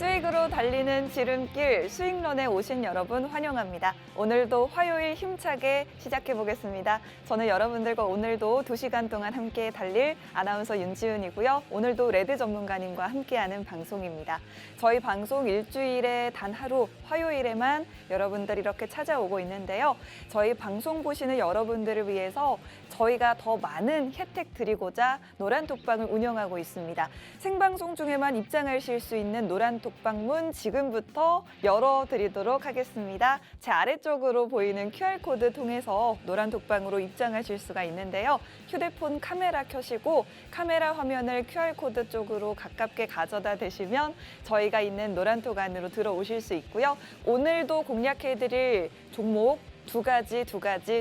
수익으로 달리는 지름길 수익런에 오신 여러분 환영합니다. 오늘도 화요일 힘차게 시작해 보겠습니다. 저는 여러분들과 오늘도 2시간 동안 함께 달릴 아나운서 윤지은이고요. 오늘도 레드 전문가님과 함께하는 방송입니다. 저희 방송 일주일에 단 하루 화요일에만 여러분들 이렇게 찾아오고 있는데요. 저희 방송 보시는 여러분들을 위해서 저희가 더 많은 혜택 드리고자 노란톡방을 운영하고 있습니다. 생방송 중에만 입장하실 수 있는 노란톡방문 지금부터 열어드리도록 하겠습니다. 제 아래쪽으로 보이는 QR코드 통해서 노란톡방으로 입장하실 수가 있는데요. 휴대폰 카메라 켜시고 카메라 화면을 QR코드 쪽으로 가깝게 가져다 대시면 저희가 있는 노란톡 안으로 들어오실 수 있고요. 오늘도 공략해드릴 종목 두 가지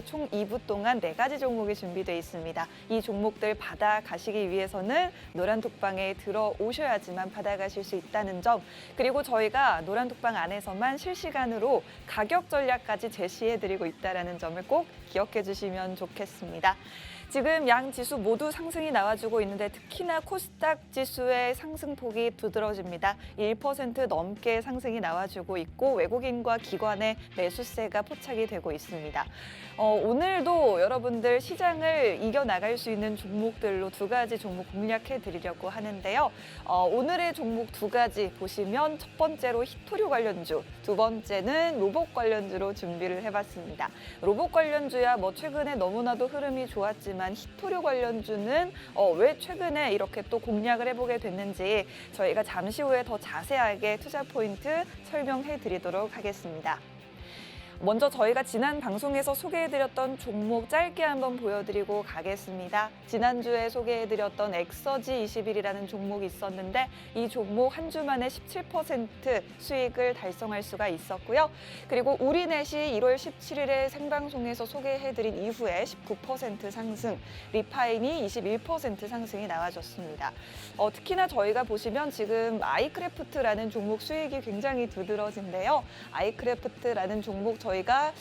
총 2부 동안 4가지 종목이 준비되어 있습니다. 이 종목들 받아가시기 위해서는 노란톡방에 들어오셔야지만 받아가실 수 있다는 점, 그리고 저희가 노란톡방 안에서만 실시간으로 가격 전략까지 제시해드리고 있다는 점을 꼭 기억해 주시면 좋겠습니다. 지금 양 지수 모두 상승이 나와주고 있는데 특히나 코스닥 지수의 상승폭이 두드러집니다. 1% 넘게 상승이 나와주고 있고 외국인과 기관의 매수세가 포착이 되고 있습니다. 오늘도 여러분들 시장을 이겨나갈 수 있는 종목들로 2가지 종목 공략해 드리려고 하는데요. 오늘의 종목 2가지 보시면 첫 번째로 히토류 관련주, 두 번째는 로봇 관련주로 준비를 해봤습니다. 로봇 관련주야 최근에 너무나도 흐름이 좋았지만 히토류 관련주는 왜 최근에 이렇게 또 공략을 해보게 됐는지 저희가 잠시 후에 더 자세하게 투자 포인트 설명해 드리도록 하겠습니다. 먼저 저희가 지난 방송에서 소개해드렸던 종목 짧게 한번 보여드리고 가겠습니다. 지난주에 소개해드렸던 엑서지 21이라는 종목이 있었는데 이 종목 한 주 만에 17% 수익을 달성할 수가 있었고요. 그리고 우리넷이 1월 17일에 생방송에서 소개해드린 이후에 19% 상승, 리파인이 21% 상승이 나와줬습니다. 특히나 저희가 보시면 지금 아이크래프트라는 종목 수익이 굉장히 두드러진데요. 아이크래프트라는 종목 저희가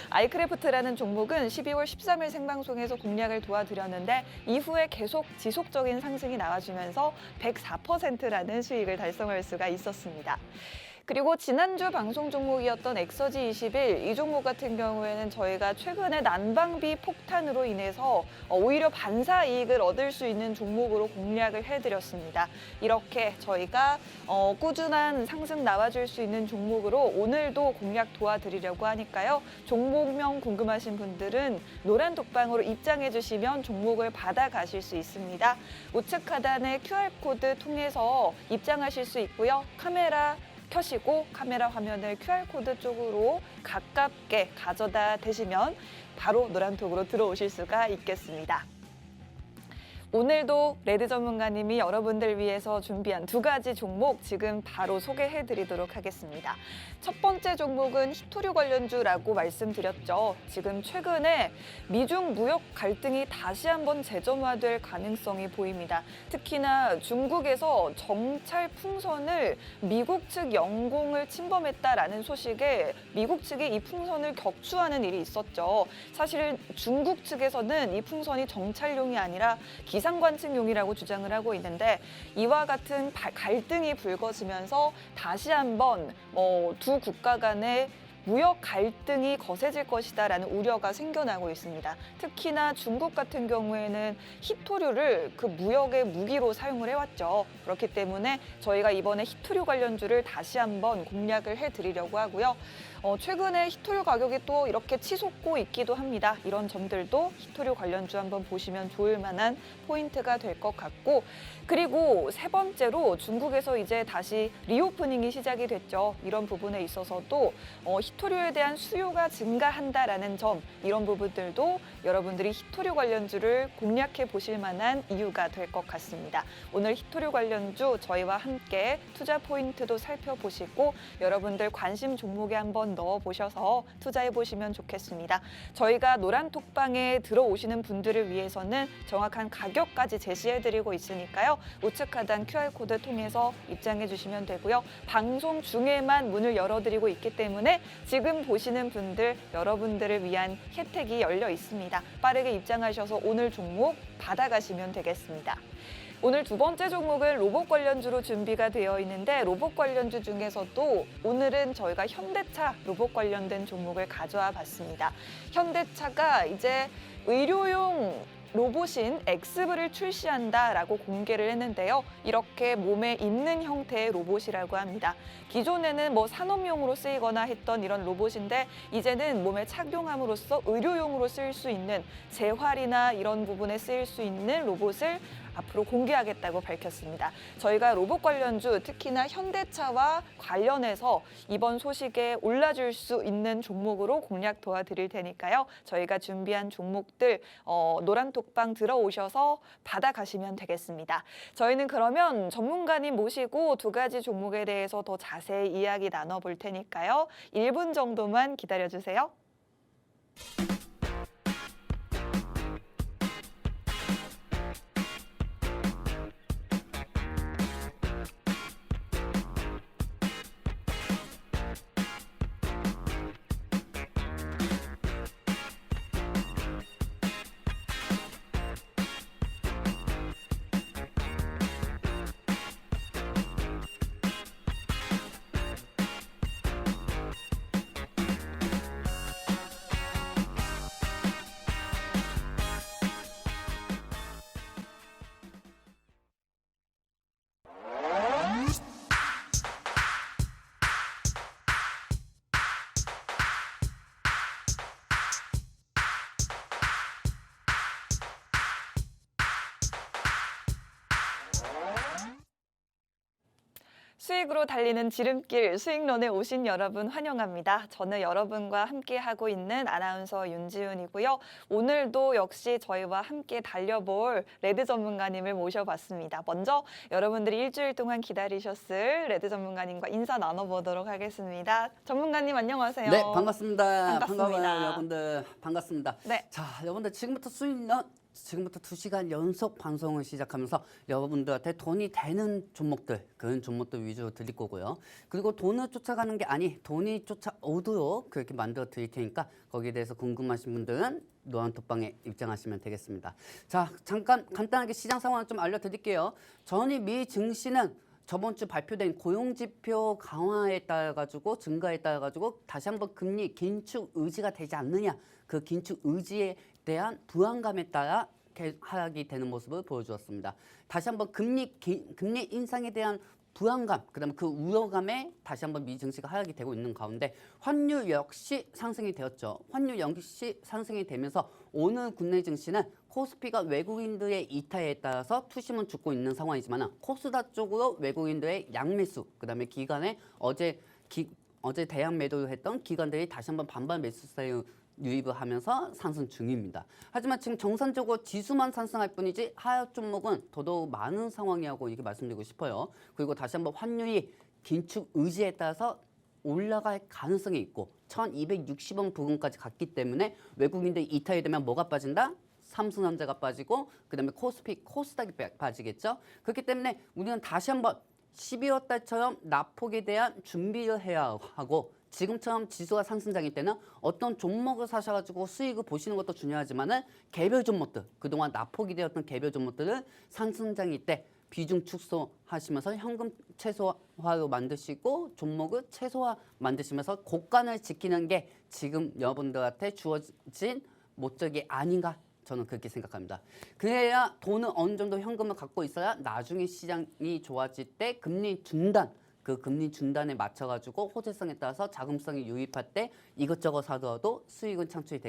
아이크래프트라는 종목은 12월 13일 생방송에서 공략을 도와드렸는데 이후에 계속 지속적인 상승이 나와주면서 104%라는 수익을 달성할 수가 있었습니다. 그리고 지난주 방송 종목이었던 엑서지 21, 이 종목 같은 경우에는 저희가 최근에 난방비 폭탄으로 인해서 오히려 반사 이익을 얻을 수 있는 종목으로 공략을 해드렸습니다. 이렇게 저희가 꾸준한 상승 나와줄 수 있는 종목으로 오늘도 공략 도와드리려고 하니까요. 종목명 궁금하신 분들은 노란톡방으로 입장해 주시면 종목을 받아가실 수 있습니다. 우측 하단의 QR코드 통해서 입장하실 수 있고요. 카메라 켜시고 카메라 화면을 QR코드 쪽으로 가깝게 가져다 대시면 바로 노란톡으로 들어오실 수가 있겠습니다. 오늘도 레드 전문가님이 여러분들 위해서 준비한 2가지 종목 지금 바로 소개해드리도록 하겠습니다. 첫 번째 종목은 히토류 관련주라고 말씀드렸죠. 지금 최근에 미중 무역 갈등이 다시 한번 재점화될 가능성이 보입니다. 특히나 중국에서 정찰 풍선을 미국 측 영공을 침범했다라는 소식에 미국 측이 이 풍선을 격추하는 일이 있었죠. 사실은 중국 측에서는 이 풍선이 정찰용이 아니라 기상관측용이라고 주장을 하고 있는데 이와 같은 갈등이 불거지면서 다시 한번 두 국가 간의 무역 갈등이 거세질 것이다라는 우려가 생겨나고 있습니다. 특히나 중국 같은 경우에는 히토류를 그 무역의 무기로 사용을 해왔죠. 그렇기 때문에 저희가 이번에 히토류 관련주를 다시 한번 공략을 해드리려고 하고요. 최근에 히토류 가격이 또 이렇게 치솟고 있기도 합니다. 이런 점들도 히토류 관련주 한번 보시면 좋을 만한 포인트가 될 것 같고, 그리고 세 번째로 중국에서 이제 다시 리오프닝이 시작이 됐죠. 이런 부분에 있어서도 히토류에 대한 수요가 증가한다라는 점, 이런 부분들도 여러분들이 히토류 관련주를 공략해 보실 만한 이유가 될 것 같습니다. 오늘 히토류 관련주 저희와 함께 투자 포인트도 살펴보시고 여러분들 관심 종목에 한번 넣어보셔서 투자해보시면 좋겠습니다. 저희가 노란톡방에 들어오시는 분들을 위해서는 정확한 가격까지 제시해드리고 있으니까요. 우측 하단 QR코드 통해서 입장해주시면 되고요. 방송 중에만 문을 열어드리고 있기 때문에 지금 보시는 분들, 여러분들을 위한 혜택이 열려 있습니다. 빠르게 입장하셔서 오늘 종목 받아가시면 되겠습니다. 오늘 두 번째 종목은 로봇 관련주로 준비가 되어 있는데 로봇 관련주 중에서도 오늘은 저희가 현대차 로봇 관련된 종목을 가져와 봤습니다. 현대차가 이제 의료용 로봇인 엑스브를 출시한다라고 공개를 했는데요. 이렇게 몸에 입는 형태의 로봇이라고 합니다. 기존에는 뭐 산업용으로 쓰이거나 했던 이런 로봇인데 이제는 몸에 착용함으로써 의료용으로 쓸 수 있는 재활이나 이런 부분에 쓰일 수 있는 로봇을 앞으로 공개하겠다고 밝혔습니다. 저희가 로봇 관련주, 특히나 현대차와 관련해서 이번 소식에 올라줄 수 있는 종목으로 공략 도와드릴 테니까요. 저희가 준비한 종목들 노란톡방 들어오셔서 받아가시면 되겠습니다. 저희는 그러면 전문가님 모시고 두 가지 종목에 대해서 더 자세히 이야기 나눠볼 테니까요. 1분 정도만 기다려주세요. 수익으로 달리는 지름길 수익런에 오신 여러분 환영합니다. 저는 여러분과 함께하고 있는 아나운서 윤지훈이고요. 오늘도 역시 저희와 함께 달려볼 레드 전문가님을 모셔봤습니다. 먼저 여러분들이 일주일 동안 기다리셨을 레드 전문가님과 인사 나눠보도록 하겠습니다. 전문가님 안녕하세요. 네, 반갑습니다. 반갑습니다. 반가워요, 여러분들. 반갑습니다. 네. 자, 여러분들 지금부터 2시간 연속 방송을 시작하면서 여러분들한테 돈이 되는 종목들, 그런 종목들 위주로 드릴 거고요. 그리고 돈을 쫓아가는 게 돈이 쫓아오도록 그렇게 만들어 드릴 테니까 거기에 대해서 궁금하신 분들은 노란톡방에 입장하시면 되겠습니다. 자, 잠깐 간단하게 시장 상황을 좀 알려드릴게요. 전일 미 증시는 저번 주 발표된 고용지표 강화에 따라 가지고 증가에 따라 가지고 다시 한번 금리 긴축 의지가 되지 않느냐, 그 긴축 의지에 대한 불안감에 따라 하락이 되는 모습을 보여주었습니다. 다시 한번 금리 인상에 대한 불안감, 그다음에 그 우려감에 다시 한번 미 증시가 하락이 되고 있는 가운데 환율 역시 상승이 되었죠. 환율 역시 상승이 되면서 오늘 국내 증시는 코스피가 외국인들의 이탈에 따라서 투심은 죽고 있는 상황이지만 코스닥 쪽으로 외국인들의 양매수, 그다음에 기관에 어제 대양 매도를 했던 기관들이 다시 한번 반발 매수세를 유입을 하면서 상승 중입니다. 하지만 지금 정상적으로 지수만 상승할 뿐이지 하락 종목은 더더욱 많은 상황이라고 이렇게 말씀드리고 싶어요. 그리고 다시 한번 환율이 긴축 의지에 따라서 올라갈 가능성이 있고 1260원 부근까지 갔기 때문에 외국인들이 이탈이 되면 뭐가 빠진다? 삼성전자가 빠지고 그다음에 코스닥이 빠지겠죠. 그렇기 때문에 우리는 다시 한번 12월 달처럼 낙폭에 대한 준비를 해야 하고 지금처럼 지수가 상승장일 때는 어떤 종목을 사셔가지고 수익을 보시는 것도 중요하지만은 개별 종목들, 그동안 낙폭이 되었던 개별 종목들을 상승장일 때 비중 축소하시면서 현금 최소화로 만드시고 종목을 최소화 만드시면서 고간을 지키는 게 지금 여러분들한테 주어진 목적이 아닌가, 저는 그렇게 생각합니다. 그래야 돈은 어느 정도 현금을 갖고 있어야 나중에 시장이 좋아질 때 금리 중단에 맞춰가지고 호재성에 따라서 자금성이 유입할 때 이것저것 사더라도 수익은 창출이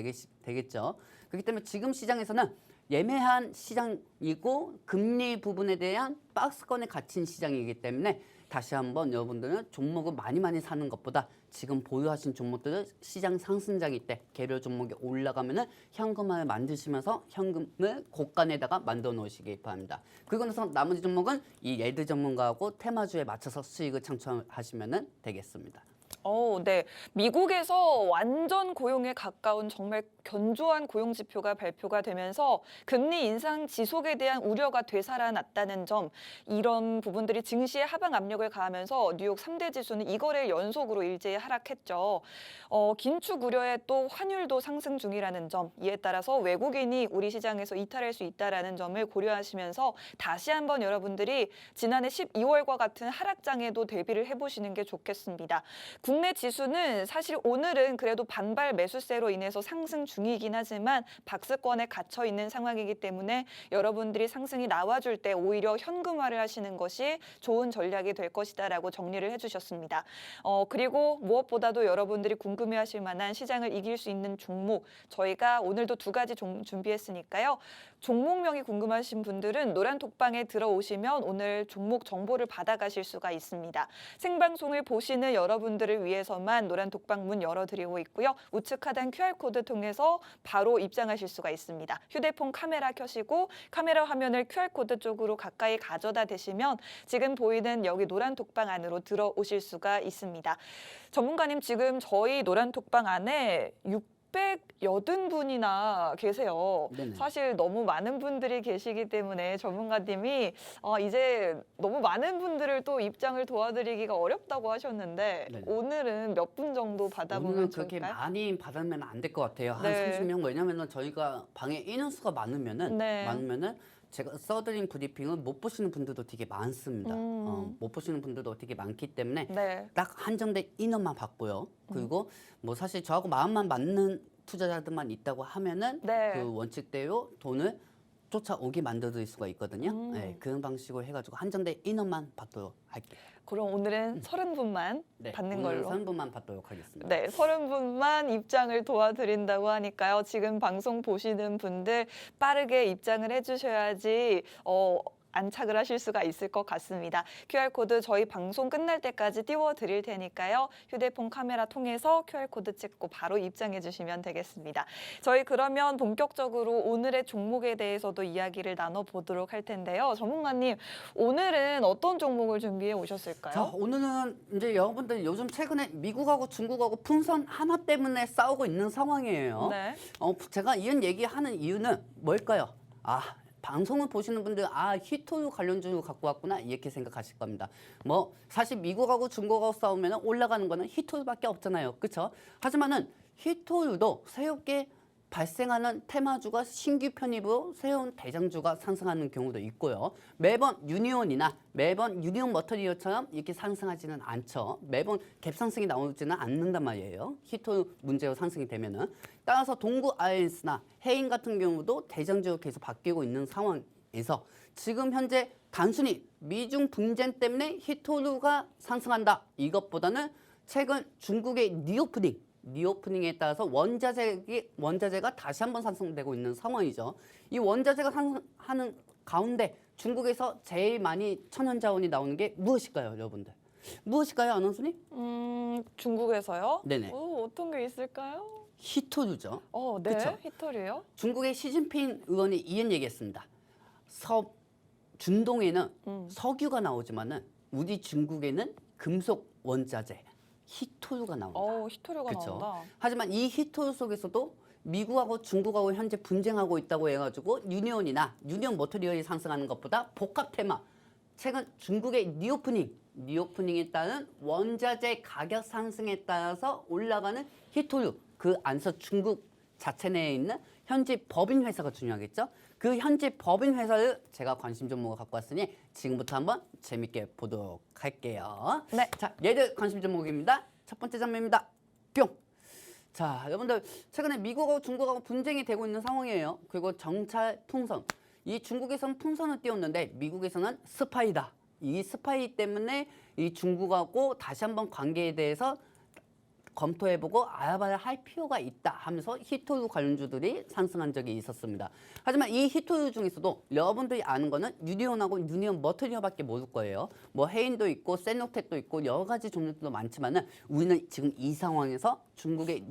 되겠죠. 그렇기 때문에 지금 시장에서는 예매한 시장이고 금리 부분에 대한 박스권에 갇힌 시장이기 때문에 다시 한번 여러분들은 종목을 많이 사는 것보다 지금 보유하신 종목들을 시장 상승장일 때 개별 종목이 올라가면은 현금화를 만드시면서 현금을 고간에다가 만들어 놓으시기 바랍니다. 그리고 나서 나머지 종목은 이 레드 전문가하고 테마주에 맞춰서 수익을 창출하시면 되겠습니다. 네. 미국에서 완전 고용에 가까운 정말 견조한 고용 지표가 발표가 되면서 금리 인상 지속에 대한 우려가 되살아났다는 점, 이런 부분들이 증시에 하방 압력을 가하면서 뉴욕 3대 지수는 2거래일 연속으로 일제히 하락했죠. 긴축 우려에 또 환율도 상승 중이라는 점, 이에 따라서 외국인이 우리 시장에서 이탈할 수 있다라는 점을 고려하시면서 다시 한번 여러분들이 지난해 12월과 같은 하락장에도 대비를 해보시는 게 좋겠습니다. 국내 지수는 사실 오늘은 그래도 반발 매수세로 인해서 상승 중이긴 하지만 박스권에 갇혀 있는 상황이기 때문에 여러분들이 상승이 나와줄 때 오히려 현금화를 하시는 것이 좋은 전략이 될 것이다라고 정리를 해주셨습니다. 그리고 무엇보다도 여러분들이 궁금해하실 만한 시장을 이길 수 있는 종목, 저희가 오늘도 2가지 준비했으니까요. 종목명이 궁금하신 분들은 노란 톡방에 들어오시면 오늘 종목 정보를 받아가실 수가 있습니다. 생방송을 보시는 여러분들을 위해서만 노란 톡방 문 열어드리고 있고요. 우측 하단 QR코드 통해서 바로 입장하실 수가 있습니다. 휴대폰 카메라 켜시고 카메라 화면을 QR코드 쪽으로 가까이 가져다 대시면 지금 보이는 여기 노란 톡방 안으로 들어오실 수가 있습니다. 전문가님, 지금 저희 노란 톡방 안에 680분이나 계세요. 네네. 사실 너무 많은 분들이 계시기 때문에 전문가님이 이제 너무 많은 분들을 또 입장을 도와드리기가 어렵다고 하셨는데 네네. 오늘은 몇 분 정도 받아보면 오늘은 그렇게 좋을까요? 많이 받으면 안 될 것 같아요. 한 네. 30명. 왜냐면은 저희가 방에 인원수가 많으면은 네. 제가 써드린 브리핑을 못 보시는 분들도 되게 많습니다. 못 보시는 분들도 되게 많기 때문에 네. 딱 한정된 인원만 받고요. 그리고 뭐 사실 저하고 마음만 맞는 투자자들만 있다고 하면은 네. 그 원칙대로 돈을 쫓아오게 만들어드릴 수가 있거든요. 네, 그런 방식으로 해가지고 한정된 인원만 받도록 할게요. 그럼 오늘은 30분만 받는 걸로. 3분만 받도록 하겠습니다. 네, 30분만 입장을 도와드린다고 하니까요. 지금 방송 보시는 분들 빠르게 입장을 해주셔야지 안착을 하실 수가 있을 것 같습니다. QR코드 저희 방송 끝날 때까지 띄워드릴 테니까요. 휴대폰 카메라 통해서 QR코드 찍고 바로 입장해 주시면 되겠습니다. 저희 그러면 본격적으로 오늘의 종목에 대해서도 이야기를 나눠보도록 할 텐데요. 전문가님, 오늘은 어떤 종목을 준비해 오셨을까요? 자, 오늘은 이제 여러분들 요즘 최근에 미국하고 중국하고 풍선 하나 때문에 싸우고 있는 상황이에요. 네. 제가 이런 얘기하는 이유는 뭘까요? 방송을 보시는 분들 히토류 관련주 갖고 왔구나 이렇게 생각하실 겁니다. 뭐 사실 미국하고 중국하고 싸우면 올라가는 거는 히토류밖에 없잖아요. 그렇죠? 하지만은 히토류도 새롭게 발생하는 테마주가 신규 편입으로 새로운 대장주가 상승하는 경우도 있고요. 매번 유니온이나 매번 유니온 머터리얼처럼 이렇게 상승하지는 않죠. 매번 갭 상승이 나오지는 않는단 말이에요. 히토 문제로 상승이 되면은. 따라서 동구 아이언스나 해인 같은 경우도 대장주로 계속 바뀌고 있는 상황에서 지금 현재 단순히 미중 분쟁 때문에 히토류가 상승한다. 이것보다는 최근 중국의 리오프닝에 따라서 원자재가 다시 한번 상승되고 있는 상황이죠. 이 원자재가 상승하는 가운데 중국에서 제일 많이 천연자원이 나오는 게 무엇일까요, 여러분들? 무엇일까요, 아나운서님? 중국에서요? 네네. 어떤 게 있을까요? 히토류죠. 네. 그쵸? 히토류요? 중국의 시진핑 의원이 이런 얘기했습니다. 준동에는 석유가 나오지만은 우리 중국에는 금속 원자재 히토류가 나온다. 히토류가 그쵸? 나온다. 하지만 이 히토류 속에서도 미국하고 중국하고 현재 분쟁하고 있다고 해가지고 유니온 머터리얼이 상승하는 것보다 복합 테마. 최근 중국의 리오프닝에 따른 원자재 가격 상승에 따라서 올라가는 히토류. 그 안에서 중국 자체 내에 있는 현지 법인 회사가 중요하겠죠. 그 현지 법인 회사를 제가 관심 종목을 갖고 왔으니 지금부터 한번 재밌게 보도록 할게요. 네. 자, 얘들 관심 종목입니다. 첫 번째 장면입니다. 뿅. 자, 여러분들 최근에 미국하고 중국하고 분쟁이 되고 있는 상황이에요. 그리고 정찰 풍선. 이 중국에서는 풍선을 띄웠는데 미국에서는 스파이다. 이 스파이 때문에 이 중국하고 다시 한번 관계에 대해서 검토해보고 알아봐야 할 필요가 있다 하면서 히토류 관련주들이 상승한 적이 있었습니다. 하지만 이 히토류 중에서도 여러분들이 아는 거는 유니온하고 유니온 머터리얼밖에 모를 거예요. 뭐 해인도 있고 세노텍도 있고 여러 가지 종류도 많지만은 우리는 지금 이 상황에서 중국의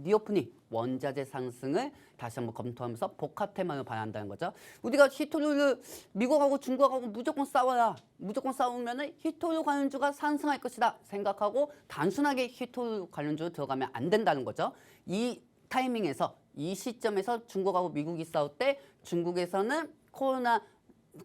원자재 상승을 다시 한번 검토하면서 복합 테마를 봐야 한다는 거죠. 우리가 히토류를 미국하고 중국하고 무조건 싸워야 무조건 싸우면은 히토류 관련주가 상승할 것이다 생각하고 단순하게 히토류 관련주로 들어가면 안 된다는 거죠. 이 타이밍에서 이 시점에서 중국하고 미국이 싸울 때 중국에서는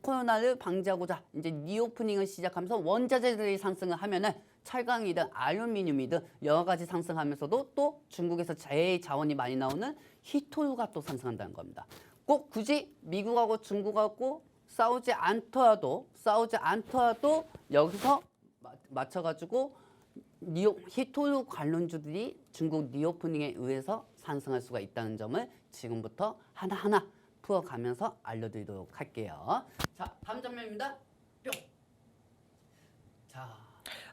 코로나를 방지하고자 이제 리오프닝을 시작하면서 원자재들이 상승을 하면은 철강이든 알루미늄이든 여러 가지 상승하면서도 또 중국에서 제일 자원이 많이 나오는 히토류가 또 상승한다는 겁니다. 꼭 굳이 미국하고 중국하고 싸우지 않더라도 여기서 맞춰가지고 히토류 관련주들이 중국 리오프닝에 의해서 상승할 수가 있다는 점을 지금부터 하나하나 풀어가면서 알려드리도록 할게요. 자, 다음 장면입니다. 뿅. 자.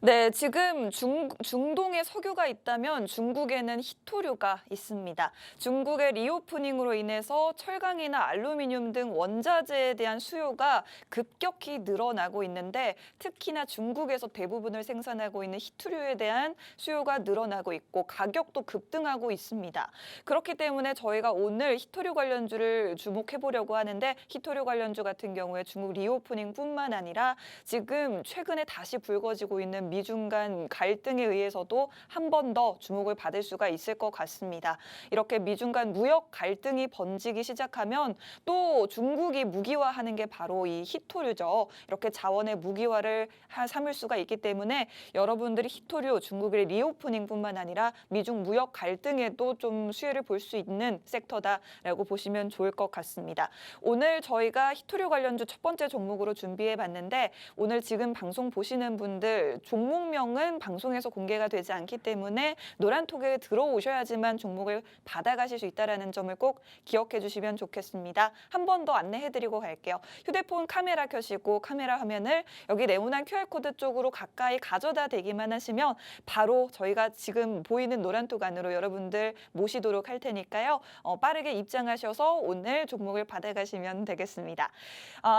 네, 지금 중동에 석유가 있다면 중국에는 히토류가 있습니다. 중국의 리오프닝으로 인해서 철강이나 알루미늄 등 원자재에 대한 수요가 급격히 늘어나고 있는데 특히나 중국에서 대부분을 생산하고 있는 히토류에 대한 수요가 늘어나고 있고 가격도 급등하고 있습니다. 그렇기 때문에 저희가 오늘 히토류 관련주를 주목해 보려고 하는데 히토류 관련주 같은 경우에 중국 리오프닝뿐만 아니라 지금 최근에 다시 불거지고 있는 미중 간 갈등에 의해서도 한 번 더 주목을 받을 수가 있을 것 같습니다. 이렇게 미중 간 무역 갈등이 번지기 시작하면 또 중국이 무기화하는 게 바로 이 히토류죠. 이렇게 자원의 무기화를 삼을 수가 있기 때문에 여러분들이 히토류, 중국의 리오프닝뿐만 아니라 미중 무역 갈등에도 좀 수혜를 볼 수 있는 섹터다라고 보시면 좋을 것 같습니다. 오늘 저희가 히토류 관련주 첫 번째 종목으로 준비해 봤는데 오늘 지금 방송 보시는 분들 종목명은 방송에서 공개가 되지 않기 때문에 노란톡에 들어오셔야지만 종목을 받아가실 수 있다는 점을 꼭 기억해 주시면 좋겠습니다. 한 번 더 안내해드리고 갈게요. 휴대폰 카메라 켜시고 카메라 화면을 여기 네모난 QR코드 쪽으로 가까이 가져다 대기만 하시면 바로 저희가 지금 보이는 노란톡 안으로 여러분들 모시도록 할 테니까요. 빠르게 입장하셔서 오늘 종목을 받아가시면 되겠습니다.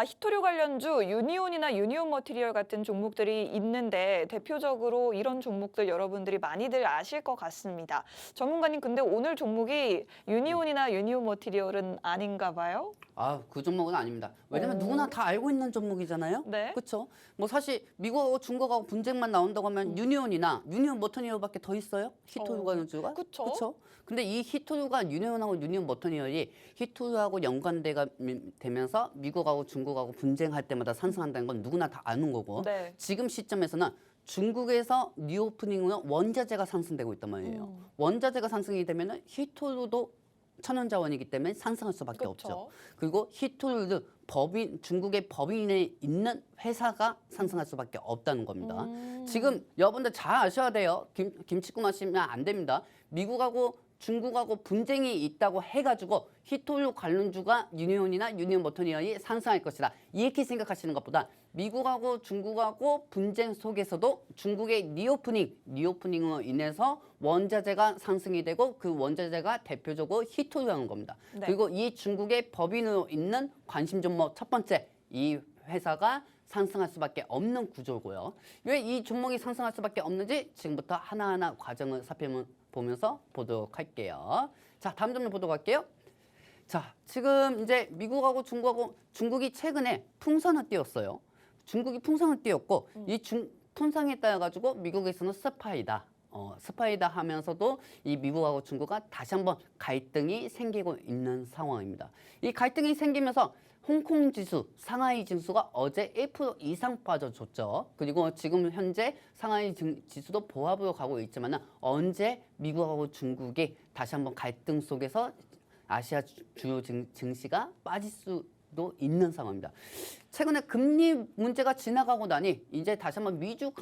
히토류 관련주 유니온이나 유니온 머티리얼 같은 종목들이 있는데 대표적으로 이런 종목들 여러분들이 많이들 아실 것 같습니다. 전문가님 근데 오늘 종목이 유니온이나 유니온 머티리얼은 아닌가 봐요? 그 종목은 아닙니다. 왜냐면 누구나 다 알고 있는 종목이잖아요. 네. 그렇죠? 뭐 사실 미국하고 중국하고 분쟁만 나온다고 하면 유니온이나 유니온 머터니얼밖에 더 있어요? 히토류 관련주가? 그쵸. 그렇죠? 근데 이 히토류가 유니온하고 유니온 머터니얼이 히토류하고 연관되면서 미국하고 중국하고 분쟁할 때마다 상승한다는 건 누구나 다 아는 거고 네. 지금 시점에서는 중국에서 리오프닝으로 원자재가 상승되고 있단 말이에요. 원자재가 상승이 되면은 히토류도 천연자원이기 때문에 상승할 수밖에 그쵸. 없죠. 그리고 히토류도 중국의 법인에 있는 회사가 상승할 수밖에 없다는 겁니다. 지금 여러분들 잘 아셔야 돼요. 김치국 마시면 안 됩니다. 미국하고 중국하고 분쟁이 있다고 해가지고 히토류 관련주가 유니온이나 유니온 머터니얼이 상승할 것이다. 이렇게 생각하시는 것보다 미국하고 중국하고 분쟁 속에서도 중국의 리오프닝으로 인해서 원자재가 상승이 되고 그 원자재가 대표적으로 히토류라는 겁니다. 네. 그리고 이 중국의 법인으로 있는 관심 종목 첫 번째 이 회사가 상승할 수밖에 없는 구조고요. 왜 이 종목이 상승할 수밖에 없는지 지금부터 하나하나 과정을 살펴보면서 보도록 할게요. 자, 다음 장면 보도록 할게요. 자, 지금 이제 미국하고 중국이 최근에 풍선을 띄웠어요. 중국이 풍선을 띄웠고 이 풍선에 따라 가지고 미국에서는 스파이다 하면서도 이 미국하고 중국과 다시 한번 갈등이 생기고 있는 상황입니다. 이 갈등이 생기면서 홍콩 지수, 상하이 지수가 어제 1% 이상 빠져줬죠. 그리고 지금 현재 상하이 지수도 보합으로 가고 있지만 언제 미국하고 중국이 다시 한번 갈등 속에서 아시아 주요 증시가 빠질 수도 있는 상황입니다. 최근에 금리 문제가 지나가고 나니 이제 다시 한번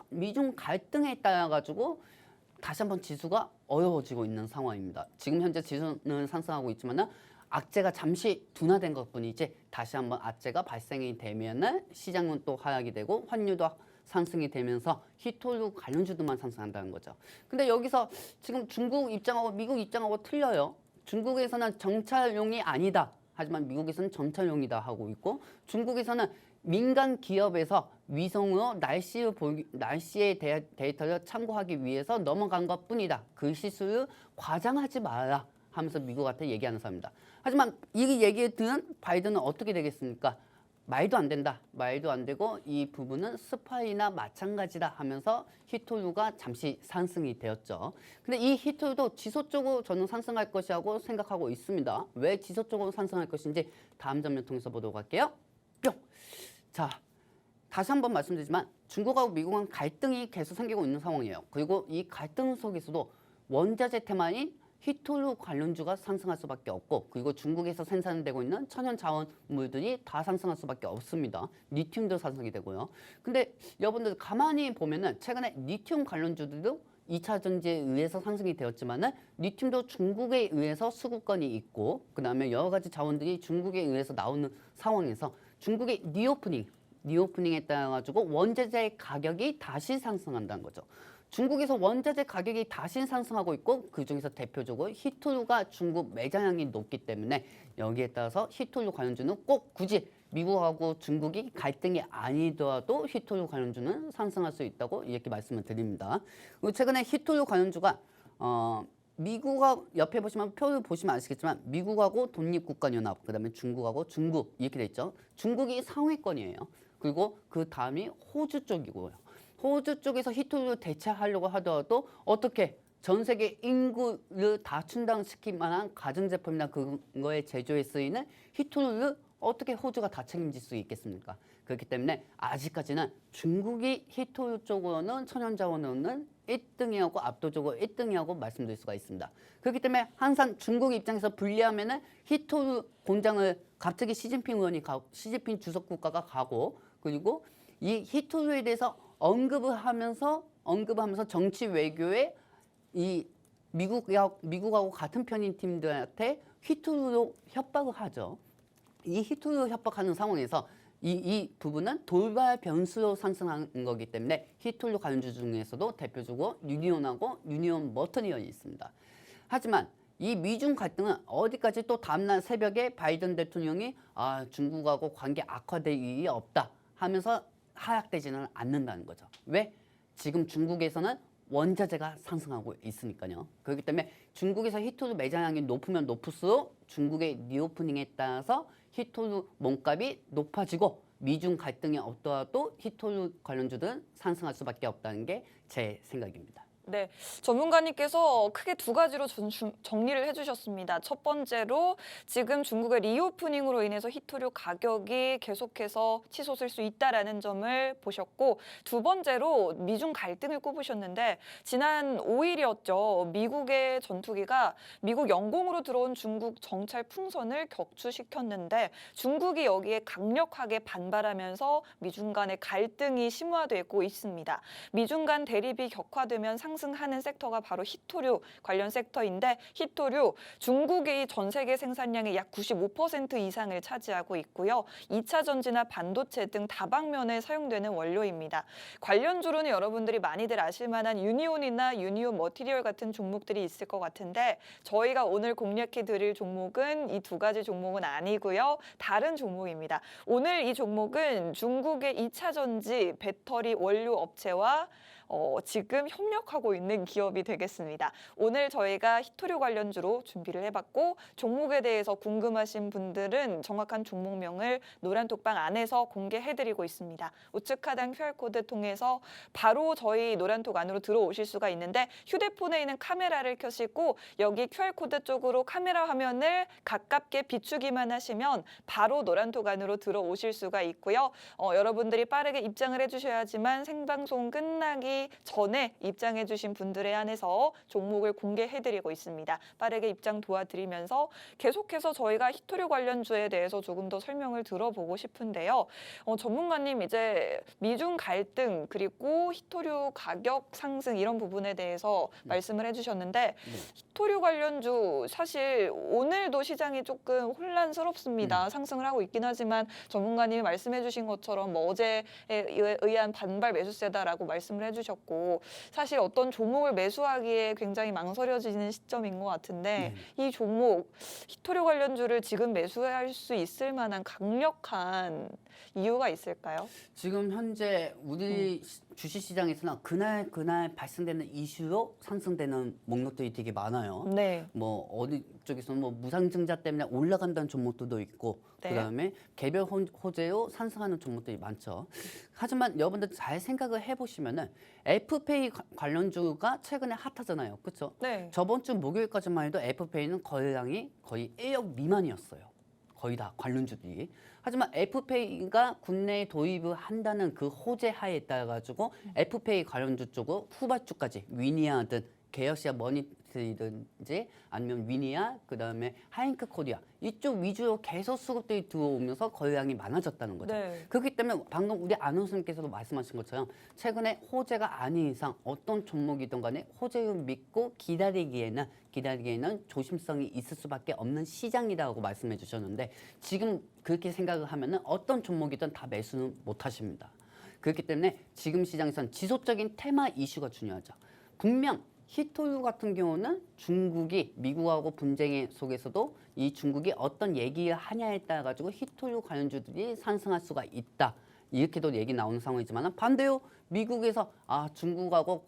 미중 갈등에 따라 가지고 다시 한번 지수가 어려워지고 있는 상황입니다. 지금 현재 지수는 상승하고 있지만 악재가 잠시 둔화된 것뿐이지 다시 한번 악재가 발생이 되면은 시장은 또 하락이 되고 환율도 상승이 되면서 히토류 관련주들만 상승한다는 거죠. 근데 여기서 지금 중국 입장하고 미국 입장하고 틀려요. 중국에서는 정찰용이 아니다. 하지만 미국에서는 정찰용이다 하고 있고 중국에서는 민간 기업에서 위성으로 날씨의 데이터를 참고하기 위해서 넘어간 것뿐이다. 그 실수를 과장하지 마라 하면서 미국한테 얘기하는 사람입니다. 하지만 이 얘기에 듣는 바이든은 어떻게 되겠습니까? 말도 안 된다. 말도 안 되고 이 부분은 스파이나 마찬가지다 하면서 히토류가 잠시 상승이 되었죠. 근데 이 히토류도 지속적으로 저는 상승할 것이라고 생각하고 있습니다. 왜 지속적으로 상승할 것인지 다음 장면 통해서 보도록 할게요. 뿅! 자, 다시 한번 말씀드리지만 중국하고 미국은 갈등이 계속 생기고 있는 상황이에요. 그리고 이 갈등 속에서도 원자재 테마인 히토류 관련주가 상승할 수밖에 없고, 그리고 중국에서 생산되고 있는 천연 자원물들이 다 상승할 수밖에 없습니다. 리튬도 상승이 되고요. 근데 여러분들 가만히 보면은 최근에 리튬 관련주들도 2차 전지에 의해서 상승이 되었지만은 리튬도 중국에 의해서 수급권이 있고, 그다음에 여러 가지 자원들이 중국에 의해서 나오는 상황에서 중국의 리오프닝에 따라 가지고 원자재 가격이 다시 상승한다는 거죠. 중국에서 원자재 가격이 다시 상승하고 있고, 그중에서 대표적으로 히토류가 중국 매장량이 높기 때문에 여기에 따라서 히토류 관련주는 꼭 굳이 미국하고 중국이 갈등이 아니더라도 히토류 관련주는 상승할 수 있다고 이렇게 말씀을 드립니다. 그리고 최근에 히토류 관련주가 미국하고 옆에 보시면 표를 보시면 아시겠지만 미국하고 독립국가연합, 그다음에 중국하고 중국 이렇게 돼 있죠. 중국이 상위권이에요. 그리고 그 다음이 호주 쪽이고요. 호주 쪽에서 히토류를 대체하려고 하더라도 어떻게 전 세계 인구를 다 충당시킬 만한 가전제품이나 그거에 제조에 쓰이는 히토류를 어떻게 호주가 다 책임질 수 있겠습니까? 그렇기 때문에 아직까지는 중국이 히토류 쪽으로는 천연자원으로는 1등이하고 압도적으로 1등이라고 말씀드릴 수가 있습니다. 그렇기 때문에 항상 중국 입장에서 불리하면은 히토류 공장을 갑자기 시진핑 주석 국가가 가고, 그리고 이 히토류에 대해서 언급을 하면서 정치 외교에 이 미국하고 같은 편인 팀들한테 히토류로 협박을 하죠. 이 히토류 협박하는 상황에서 이 부분은 돌발 변수로 상승한 거기 때문에 히토류 관련주 중에서도 대표적으로 유니온하고 유니온 머터리얼이 있습니다. 하지만 이 미중 갈등은 어디까지 또 다음날 새벽에 바이든 대통령이 중국하고 관계 악화될 일이 없다 하면서 하락되지는 않는다는 거죠. 왜? 지금 중국에서는 원자재가 상승하고 있으니까요. 그렇기 때문에 중국에서 히토류 매장량이 높으면 높을수록 중국의 리오프닝에 따라서 히토류 몸값이 높아지고 미중 갈등이 없더라도 히토류 관련주들은 상승할 수밖에 없다는 게 제 생각입니다. 네, 전문가님께서 크게 두 가지로 정리를 해주셨습니다. 첫 번째로 지금 중국의 리오프닝으로 인해서 히토류 가격이 계속해서 치솟을 수 있다라는 점을 보셨고, 두 번째로 미중 갈등을 꼽으셨는데 지난 5일이었죠. 미국의 전투기가 미국 영공으로 들어온 중국 정찰 풍선을 격추시켰는데 중국이 여기에 강력하게 반발하면서 미중 간의 갈등이 심화되고 있습니다. 미중 간 대립이 격화되면 상승하는 섹터가 바로 히토류 관련 섹터인데, 히토류 중국이 전 세계 생산량의 약 95% 이상을 차지하고 있고요. 2차 전지나 반도체 등 다방면에 사용되는 원료입니다. 관련주로는 여러분들이 많이들 아실 만한 유니온이나 유니온 머티리얼 같은 종목들이 있을 것 같은데, 저희가 오늘 공략해 드릴 종목은 이 두 가지 종목은 아니고요. 다른 종목입니다. 오늘 이 종목은 중국의 2차 전지 배터리 원료 업체와 지금 협력하고 있는 기업이 되겠습니다. 오늘 저희가 히토류 관련주로 준비를 해봤고, 종목에 대해서 궁금하신 분들은 정확한 종목명을 노란톡방 안에서 공개해드리고 있습니다. 우측 하단 QR코드 통해서 바로 저희 노란톡 안으로 들어오실 수가 있는데, 휴대폰에 있는 카메라를 켜시고 여기 QR코드 쪽으로 카메라 화면을 가깝게 비추기만 하시면 바로 노란톡 안으로 들어오실 수가 있고요. 여러분들이 빠르게 입장을 해주셔야지만 생방송 끝나기 전에 입장해 주신 분들에 한해서 종목을 공개해드리고 있습니다. 빠르게 입장 도와드리면서 계속해서 저희가 히토류 관련주에 대해서 조금 더 설명을 들어보고 싶은데요. 전문가님, 이제 미중 갈등 그리고 히토류 가격 상승 이런 부분에 대해서 말씀을 해주셨는데, 히토류 관련주 사실 오늘도 시장이 조금 혼란스럽습니다. 상승을 하고 있긴 하지만 전문가님이 말씀해 주신 것처럼 뭐 어제에 의한 반발 매수세다라고 말씀을 해주셨고, 사실 어떤 종목을 매수하기에 굉장히 망설여지는 시점인 것 같은데, 이 종목 히토류 관련주를 지금 매수할 수 있을 만한 강력한 이유가 있을까요? 지금 현재 우리 주식시장에서는 그날 발생되는 이슈로 상승되는 목록들이 되게 많아요. 네. 뭐 어디 쪽에서는 뭐 무상증자 때문에 올라간다는 종목들도 있고 네. 그다음에 개별 호재로 상승하는 종목들이 많죠. 하지만 여러분들 잘 생각을 해보시면은 FPA 관련주가 최근에 핫하잖아요. 그렇죠? 네. 저번 주 목요일까지만 해도 FPA는 거래량이 거의 1억 미만이었어요. 거의 다 관련주들이. 하지만 FPA가 국내에 도입을 한다는 그 호재 하에 따라 가지고 FPA 관련주 쪽으로 후발주까지 위니아든 계열시아 머니트리든지 아니면 위니아 그다음에 하잉크 코리아 이쪽 위주로 계속 수급들이 들어오면서 거래량이 많아졌다는 거죠. 네. 그렇기 때문에 방금 우리 아나운서님께서도 말씀하신 것처럼 최근에 호재가 아닌 이상 어떤 종목이든 간에 호재를 믿고 기다리기에는 조심성이 있을 수밖에 없는 시장이라고 말씀해 주셨는데 지금 그렇게 생각을 하면은 어떤 종목이든 다 매수는 못 하십니다. 그렇기 때문에 지금 시장에서는 지속적인 테마 이슈가 중요하죠. 분명 히토류 같은 경우는 중국이 미국하고 분쟁의 속에서도 이 중국이 어떤 얘기를 하냐에 따라 가지고 히토류 관련주들이 상승할 수가 있다. 이렇게도 얘기 나오는 상황이지만 반대로 미국에서 중국하고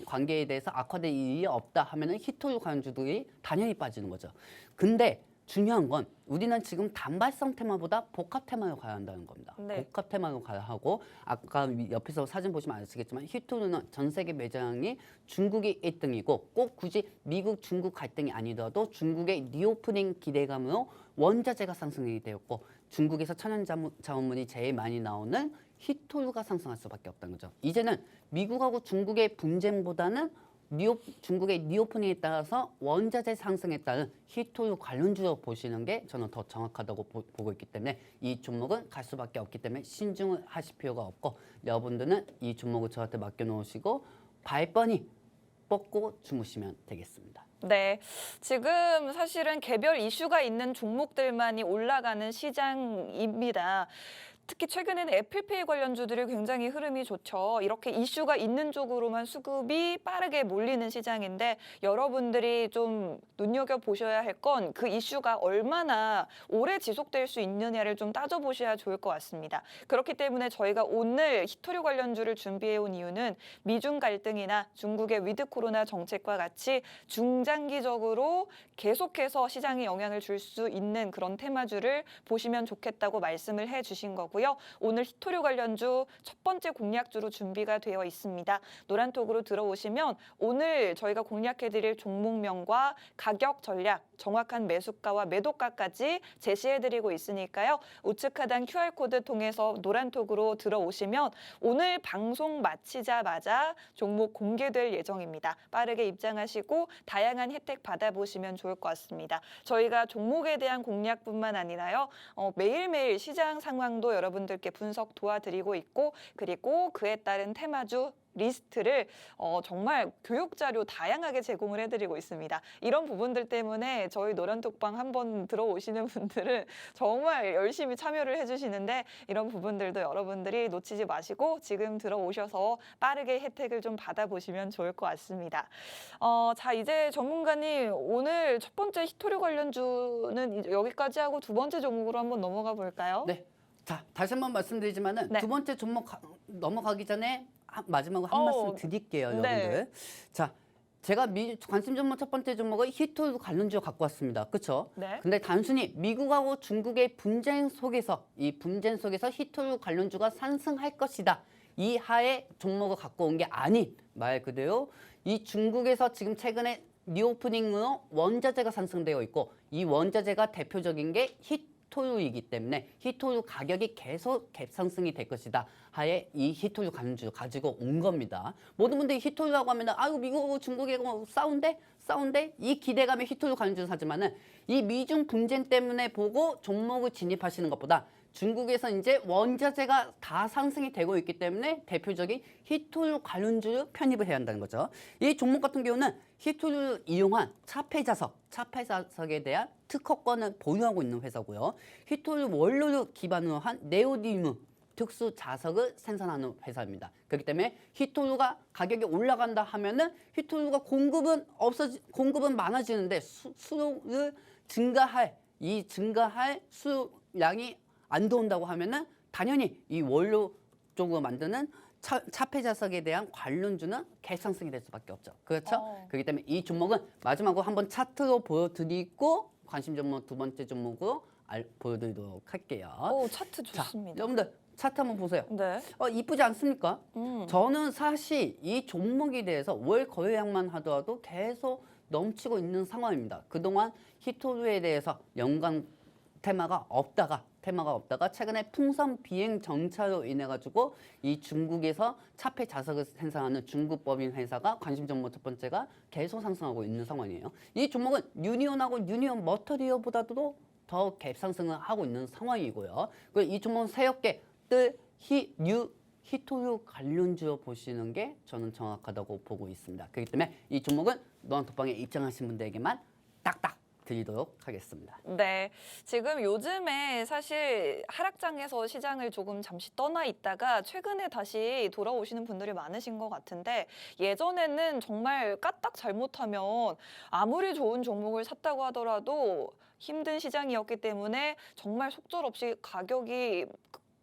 관계에 대해서 악화될 일이 없다 하면은 히토류 관련주들이 당연히 빠지는 거죠. 근데 중요한 건 우리는 지금 단발성 테마보다 복합 테마로 가야 한다는 겁니다. 네. 복합 테마로 가야 하고 아까 옆에서 사진 보시면 아시겠지만 히토류는 전 세계 매장이 중국이 1등이고 꼭 굳이 미국 중국 갈등이 아니더라도 중국의 리오프닝 기대감으로 원자재가 상승이 되었고 중국에서 천연 자원물이 제일 많이 나오는 히토류가 상승할 수밖에 없다는 거죠. 이제는 미국하고 중국의 분쟁보다는 중국의 리오프닝에 따라서 원자재 상승에 따른 히토류 관련주로 보시는 게 저는 더 정확하다고 보고 있기 때문에 이 종목은 갈 수밖에 없기 때문에 신중을 하실 필요가 없고 여러분들은 이 종목을 저한테 맡겨놓으시고 발번히 뻗고 주무시면 되겠습니다. 네, 지금 사실은 개별 이슈가 있는 종목들만이 올라가는 시장입니다. 특히 최근에는 애플페이 관련주들이 굉장히 흐름이 좋죠. 이렇게 이슈가 있는 쪽으로만 수급이 빠르게 몰리는 시장인데 여러분들이 좀 눈여겨보셔야 할 건 그 이슈가 얼마나 오래 지속될 수 있느냐를 좀 따져보셔야 좋을 것 같습니다. 그렇기 때문에 저희가 오늘 히토류 관련주를 준비해온 이유는 미중 갈등이나 중국의 위드 코로나 정책과 같이 중장기적으로 계속해서 시장에 영향을 줄 수 있는 그런 테마주를 보시면 좋겠다고 말씀을 해주신 거고요. 오늘 히토류 관련주 첫 번째 공략주로 준비가 되어 있습니다. 노란톡으로 들어오시면 오늘 저희가 공략해드릴 종목명과 가격 전략, 정확한 매수가와 매도가까지 제시해드리고 있으니까요. 우측 하단 QR코드 통해서 노란톡으로 들어오시면 오늘 방송 마치자마자 종목 공개될 예정입니다. 빠르게 입장하시고 다양한 혜택 받아보시면 좋을 것 같습니다. 저희가 종목에 대한 공략뿐만 아니라요. 매일매일 시장 상황도 여러분들께 분석 도와드리고 있고 그리고 그에 따른 테마주 리스트를 정말 교육자료 다양하게 제공을 해드리고 있습니다. 이런 부분들 때문에 저희 노란톡방 한번 들어오시는 분들은 정말 열심히 참여를 해주시는데 이런 부분들도 여러분들이 놓치지 마시고 지금 들어오셔서 빠르게 혜택을 좀 받아보시면 좋을 것 같습니다. 자, 이제 전문가님 오늘 첫 번째 히토류 관련주는 여기까지 하고 두 번째 종목으로 한번 넘어가 볼까요? 네. 자, 다시 한번 말씀드리지만은 네. 두 번째 종목 넘어가기 전에 마지막으로 한 말씀 드릴게요, 네. 여러분들. 자, 제가 관심 종목 첫 번째 종목은 히토류 관련주 갖고 왔습니다. 그렇죠? 네. 근데 단순히 미국하고 중국의 분쟁 속에서 이 분쟁 속에서 히토류 관련주가 상승할 것이다. 이 하에 종목을 갖고 온 게 아닌 말 그대로 이 중국에서 지금 최근에 리오프닝으로 원자재가 상승되어 있고 이 원자재가 대표적인 게 히토류이기 때문에 히토류 가격이 계속 갭상승이 될 것이다 하에 이 히토류 관련주 가지고 온 겁니다. 모든 분들이 히토류라고 하면 아유 미국하고 중국하고 싸운데 이 기대감에 히토류 관련주 사지만은 이 미중 분쟁 때문에 보고 종목을 진입하시는 것보다 중국에서 이제 원자재가 다 상승이 되고 있기 때문에 대표적인 히토류 관련주를 편입을 해야 한다는 거죠. 이 종목 같은 경우는 히토류를 이용한 차폐자석에 대한 특허권을 보유하고 있는 회사고요. 히토류 원료를 기반으로 한 네오디움 특수 자석을 생산하는 회사입니다. 그렇기 때문에 히토류가 가격이 올라간다 하면은 히토류가 공급은 많아지는데 수요를 증가할 수량이 안 들어온다고 하면은 당연히 이 원료 쪽으로 만드는 차폐 자석에 대한 관련주는 갭상승이 될 수밖에 없죠. 그렇죠? 어. 그렇기 때문에 이 종목은 마지막으로 한번 차트로 보여드리고 관심 종목 두 번째 종목으로 보여드리도록 할게요. 오, 차트 자, 좋습니다. 여러분들 차트 한번 보세요. 네. 이쁘지 않습니까? 음. 저는 사실 이 종목에 대해서 월 거래량만 하더라도 계속 넘치고 있는 상황입니다. 그동안 히토류에 대해서 연관 테마가 없다가 최근에 풍선 비행 정차로 인해 가지고 이 중국에서 차폐 자석을 생산하는 중국 법인 회사가 관심 종목 첫 번째가 계속 상승하고 있는 상황이에요. 이 종목은 유니온하고 유니온 머터리얼보다도 더 갭 상승을 하고 있는 상황이고요. 그리고 이 종목은 새롭게 뜰 히토류 관련주로 보시는 게 저는 정확하다고 보고 있습니다. 그렇기 때문에 이 종목은 노란톡방에 입장하신 분들에게만 딱딱 드리도록 하겠습니다. 네, 지금 요즘에 사실 하락장에서 시장을 조금 잠시 떠나 있다가 최근에 다시 돌아오시는 분들이 많으신 것 같은데 예전에는 정말 까딱 잘못하면 아무리 좋은 종목을 샀다고 하더라도 힘든 시장이었기 때문에 정말 속절없이 가격이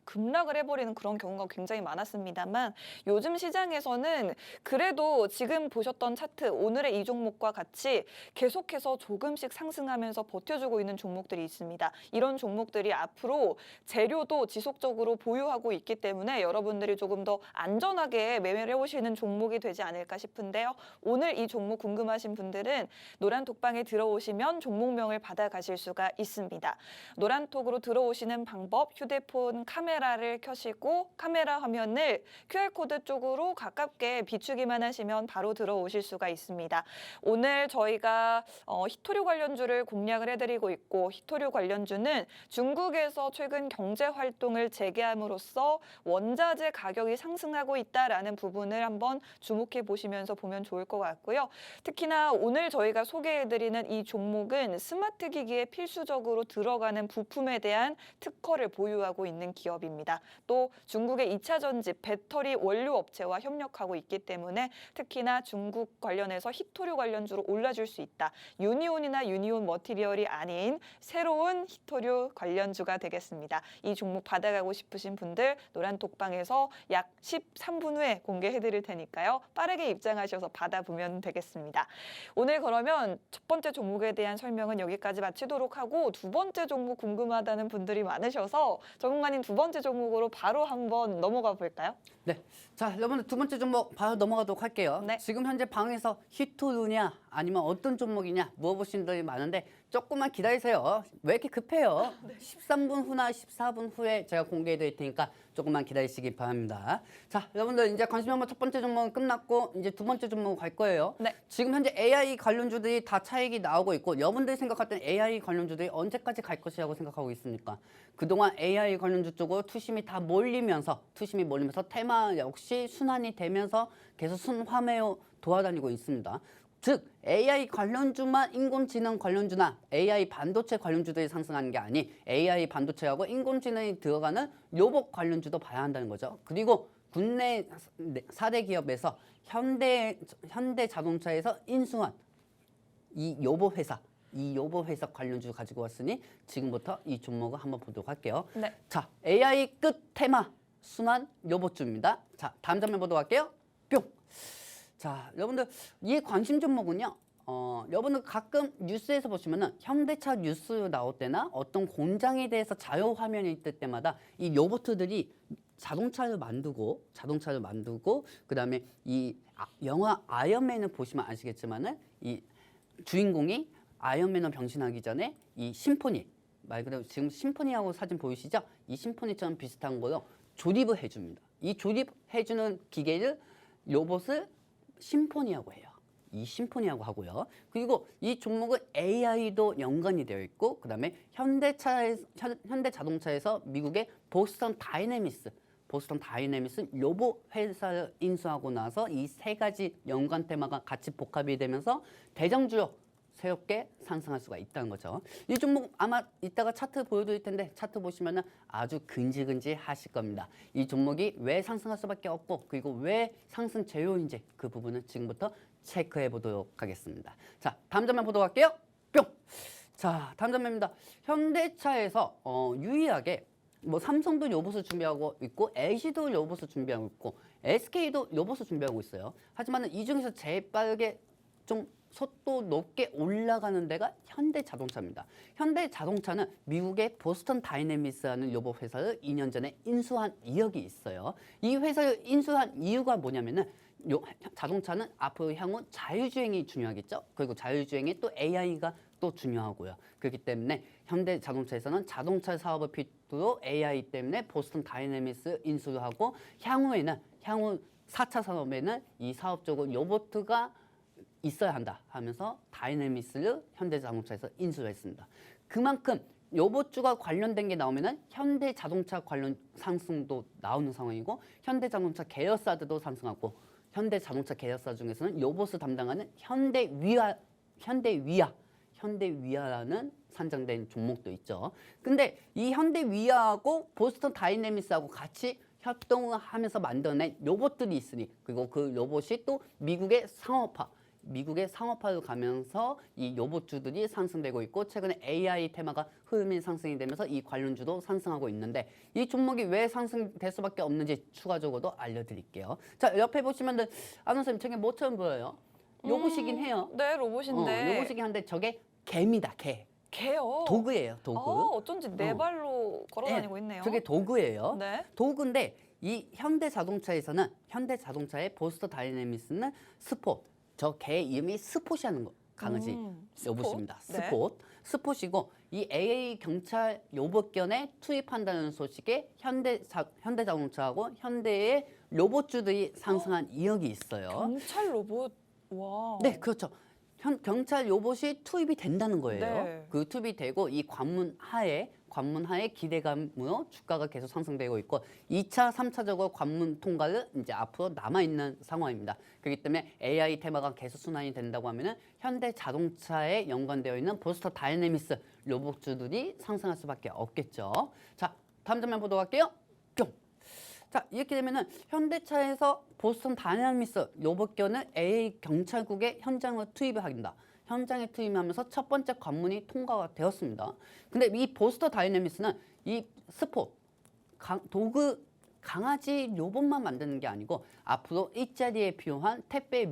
급락을 해버리는 그런 경우가 굉장히 많았습니다만 요즘 시장에서는 그래도 지금 보셨던 차트 오늘의 이 종목과 같이 계속해서 조금씩 상승하면서 버텨주고 있는 종목들이 있습니다. 이런 종목들이 앞으로 재료도 지속적으로 보유하고 있기 때문에 여러분들이 조금 더 안전하게 매매를 해오시는 종목이 되지 않을까 싶은데요. 오늘 이 종목 궁금하신 분들은 노란톡방에 들어오시면 종목명을 받아가실 수가 있습니다. 노란톡으로 들어오시는 방법 휴대폰 카메라를 켜시고 카메라 화면을 QR코드 쪽으로 가깝게 비추기만 하시면 바로 들어오실 수가 있습니다. 오늘 저희가 히토류 관련주를 공략을 해드리고 있고 히토류 관련주는 중국에서 최근 경제 활동을 재개함으로써 원자재 가격이 상승하고 있다라는 부분을 한번 주목해 보시면서 보면 좋을 것 같고요. 특히나 오늘 저희가 소개해드리는 이 종목은 스마트 기기에 필수적으로 들어가는 부품에 대한 특허를 보유하고 있는 기업입니다. 또 중국의 2차 전지 배터리 원료 업체와 협력하고 있기 때문에 특히나 중국 관련해서 히토류 관련주로 올라줄 수 있다. 유니온이나 유니온 머티리얼이 아닌 새로운 히토류 관련주가 되겠습니다. 이 종목 받아가고 싶으신 분들 노란톡방에서 약 13분 후에 공개해드릴 테니까요. 빠르게 입장하셔서 받아보면 되겠습니다. 오늘 그러면 첫 번째 종목에 대한 설명은 여기까지 마치도록 하고 두 번째 종목 궁금하다는 분들이 많으셔서 전문가님 두 번째 종목으로 바로 한번 넘어가 볼까요? 네, 자 여러분들 두 번째 종목 바로 넘어가도록 할게요. 네. 지금 현재 방에서 히토류냐 아니면 어떤 종목이냐 물어보시는 분들이 많은데 조금만 기다리세요. 왜 이렇게 급해요? 13분 후나 14분 후에 제가 공개해 드릴 테니까 조금만 기다리시기 바랍니다. 자, 여러분들 이제 관심 한번 첫 번째 종목은 끝났고 이제 두 번째 종목 갈 거예요. 네. 지금 현재 AI 관련주들이 다 차익이 나오고 있고 여러분들이 생각할 때 AI 관련주들이 언제까지 갈 것이라고 생각하고 있습니까? 그동안 AI 관련주 쪽으로 투심이 몰리면서 테마 역시 순환이 되면서 계속 순환매로 돌아다니고 있습니다. 즉 AI 관련주만 인공지능 관련주나 AI 반도체 관련주들이 상승하는 게 아닌 AI 반도체하고 인공지능이 들어가는 로봇 관련주도 봐야 한다는 거죠. 그리고 국내 4대 기업에서 현대 자동차에서 인수한 이 로봇 회사 관련주 가지고 왔으니 지금부터 이 종목을 한번 보도록 할게요. 네. 자, AI 끝 테마 순환 로봇주입니다. 자, 다음 장면 보도록 할게요. 뿅. 자, 여러분들 이 관심 종목은요. 여러분들 가끔 뉴스에서 보시면은 현대차 뉴스 나올 때나 어떤 공장에 대해서 자료 화면이 있을 때마다 이 로봇들이 자동차를 만들고 그다음에 이 영화 아이언맨을 보시면 아시겠지만은 이 주인공이 아이언맨으로 변신하기 전에 이 심포니 말 그대로 지금 심포니하고 사진 보이시죠? 이 심포니처럼 비슷한 거로 조립을 해줍니다. 이 조립해주는 기계를 로봇을 심포니하고 해요. 이 심포니하고 하고요. 그리고 이 종목은 AI도 연관이 되어 있고 그다음에 현대 자동차에서 미국의 보스턴 다이내미스 로봇 회사를 인수하고 나서 이 세 가지 연관 테마가 같이 복합이 되면서 대장주로 새롭게 상승할 수가 있다는 거죠. 이 종목 아마 이따가 차트 보여드릴 텐데 차트 보시면은 아주 근질근질 하실 겁니다. 이 종목이 왜 상승할 수밖에 없고 그리고 왜 상승 재료인지 그 부분은 지금부터 체크해 보도록 하겠습니다. 자, 다음 장면 보도록 할게요. 뿅! 자, 다음 장면입니다. 현대차에서 유일하게 뭐 삼성도 로봇을 준비하고 있고 LG도 로봇을 준비하고 있고 SK도 로봇을 준비하고 있어요. 하지만 이 중에서 제일 빠르게 좀 속도 높게 올라가는 데가 현대자동차입니다. 현대자동차는 미국의 보스턴 다이내믹스라는 로봇 회사를 2년 전에 인수한 이력이 있어요. 이 회사를 인수한 이유가 뭐냐면은 자동차는 앞으로 향후 자율주행이 중요하겠죠. 그리고 자율주행에 또 AI가 또 중요하고요. 그렇기 때문에 현대자동차에서는 자동차 사업을 필두로 AI 때문에 보스턴 다이내믹스 인수를 하고 향후 4차 산업에는 이 사업 쪽으로 로봇가 있어야 한다 하면서 다이내믹스를 현대자동차에서 인수를 했습니다. 그만큼 로봇주가 관련된 게 나오면은 현대자동차 관련 상승도 나오는 상황이고 현대자동차 계열사들도 상승하고 현대자동차 계열사 중에서는 로봇을 담당하는 현대위아라는 산정된 종목도 있죠. 근데 이 현대위아하고 보스턴 다이내믹스하고 같이 협동을 하면서 만들어낸 로봇들이 있으니 그리고 그 로봇이 또 미국의 상업화로 가면서 이 로봇주들이 상승되고 있고 최근에 AI 테마가 흐름이 상승이 되면서 이 관련주도 상승하고 있는데 이 종목이 왜 상승될 수밖에 없는지 추가적으로도 알려드릴게요. 자, 옆에 보시면 아나운서님 저게 뭐처럼 보여요? 로봇이긴 해요. 네, 로봇인데. 로봇이긴 한데 저게 개입니다. 개. 개요. 도구예요. 도구. 어쩐지 네 발로 걸어 다니고 있네요. 저게 도구예요. 네. 도구인데 이 현대자동차의 보스턴 다이내믹스는 스포. 저 개 이름이 스폿이라는 거. 강아지 로봇입니다. 스폿. 스폿이고 이 AA 경찰 로봇견에 투입한다는 소식에 현대자동차하고 현대의 로봇주들이 상승한 이력이 있어요. 경찰 로봇. 와. 네, 그렇죠. 경찰 로봇이 투입이 된다는 거예요. 네. 그 투입이 되고 이 관문 하에 기대감으로 주가가 계속 상승되고 있고 2차, 3차적으로 관문 통과를 이제 앞으로 남아 있는 상황입니다. 그렇기 때문에 AI 테마가 계속 순환이 된다고 하면은 현대자동차에 연관되어 있는 보스턴 다이내믹스 로봇주들이 상승할 수밖에 없겠죠. 자, 다음 장면 보도록 할게요. 뿅. 자, 이렇게 되면은 현대차에서 보스턴 다이내믹스 로봇견을 AA 경찰국의 현장을 투입을 합니다. 현장에 투입하면서 첫 번째 관문이 통과가 되었습니다. 근데 이 보스턴 다이내믹스는 이 스폿 도구 강아지 로봇만 만드는 게 아니고 앞으로 일자리에 필요한 택배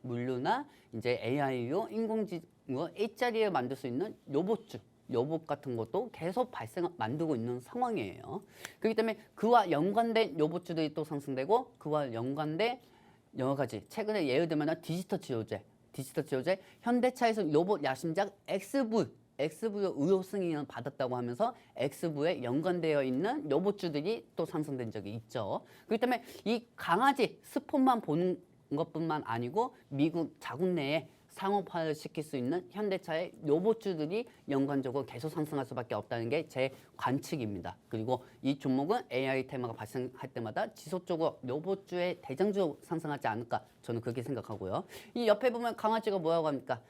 물류나 이제 AI로 인공지능으로 일자리에 만들 수 있는 로봇 같은 것도 계속 만들고 있는 상황이에요. 그렇기 때문에 그와 연관된 로봇주들이 또 상승되고 그와 연관된 여러 가지 최근에 예를 들면 디지털 치료제 현대차에서 로봇 야심작 XV 의료 승인을 받았다고 하면서 XV에 연관되어 있는 로봇주들이 또 상승된 적이 있죠. 그렇기 때문에 이 강아지 스폰만 보는 것뿐만 아니고 미국 자국 내에 상업화를 시킬 수 있는 현대차의 로봇주들이 연관적으로 계속 상승할 수밖에 없다는 게 제 관측입니다. 그리고 이 종목은 AI 테마가 발생할 때마다 지속적으로 로봇주의 대장주로 상승하지 않을까 저는 그렇게 생각하고요. 이 옆에 보면 강아지가 뭐라고 합니까?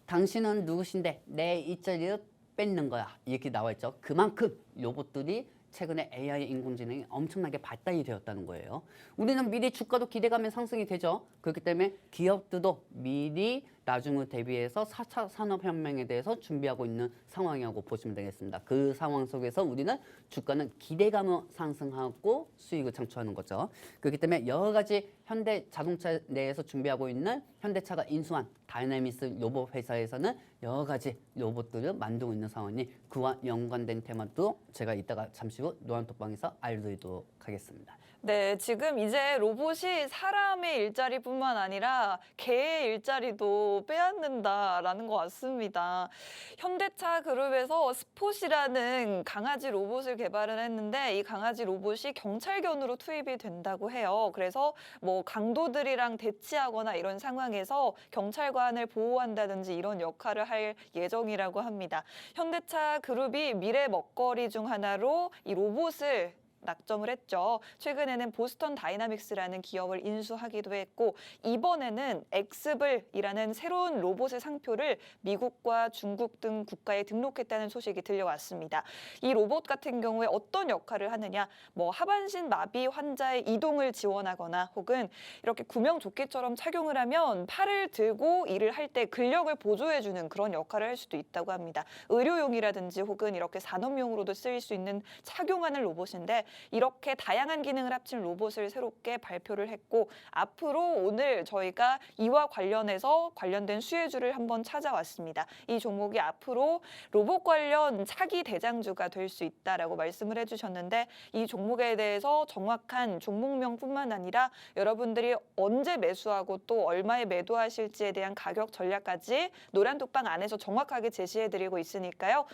당신은 누구신데 내 일자리를 뺏는 거야. 이렇게 나와 있죠. 그만큼 로봇들이 최근에 AI 인공지능이 엄청나게 발달이 되었다는 거예요. 우리는 미리 주가도 기대감에 상승이 되죠. 그렇기 때문에 기업들도 미리 나중을 대비해서 4차 산업혁명에 대해서 준비하고 있는 상황이라고 보시면 되겠습니다. 그 상황 속에서 우리는 주가는 기대감을 상승하고 수익을 창출하는 거죠. 그렇기 때문에 여러 가지 현대자동차 내에서 준비하고 있는 현대차가 인수한 다이내믹스 로봇 회사에서는 여러 가지 로봇들을 만들고 있는 상황이니 그와 연관된 테마도 제가 이따가 잠시 후 노란톡방에서 알려드리도록 하겠습니다. 네, 지금 이제 로봇이 사람의 일자리뿐만 아니라 개의 일자리도 빼앗는다라는 것 같습니다. 현대차 그룹에서 스폿이라는 강아지 로봇을 개발을 했는데 이 강아지 로봇이 경찰견으로 투입이 된다고 해요. 그래서 뭐 강도들이랑 대치하거나 이런 상황에서 경찰관을 보호한다든지 이런 역할을 할 예정이라고 합니다. 현대차 그룹이 미래 먹거리 중 하나로 이 로봇을 낙점을 했죠. 최근에는 보스턴 다이나믹스라는 기업을 인수하기도 했고 이번에는 엑스블이라는 새로운 로봇의 상표를 미국과 중국 등 국가에 등록했다는 소식이 들려왔습니다. 이 로봇 같은 경우에 어떤 역할을 하느냐, 뭐 하반신 마비 환자의 이동을 지원하거나 혹은 이렇게 구명조끼처럼 착용을 하면 팔을 들고 일을 할 때 근력을 보조해주는 그런 역할을 할 수도 있다고 합니다. 의료용이라든지 혹은 이렇게 산업용으로도 쓰일 수 있는 착용하는 로봇인데 이렇게 다양한 기능을 합친 로봇을 새롭게 발표를 했고 앞으로 오늘 저희가 이와 관련해서 관련된 수혜주를 한번 찾아왔습니다. 이 종목이 앞으로 로봇 관련 차기 대장주가 될 수 있다라고 말씀을 해주셨는데 이 종목에 대해서 정확한 종목명뿐만 아니라 여러분들이 언제 매수하고 또 얼마에 매도하실지에 대한 가격 전략까지 노란톡방 안에서 정확하게 제시해드리고 있으니까요.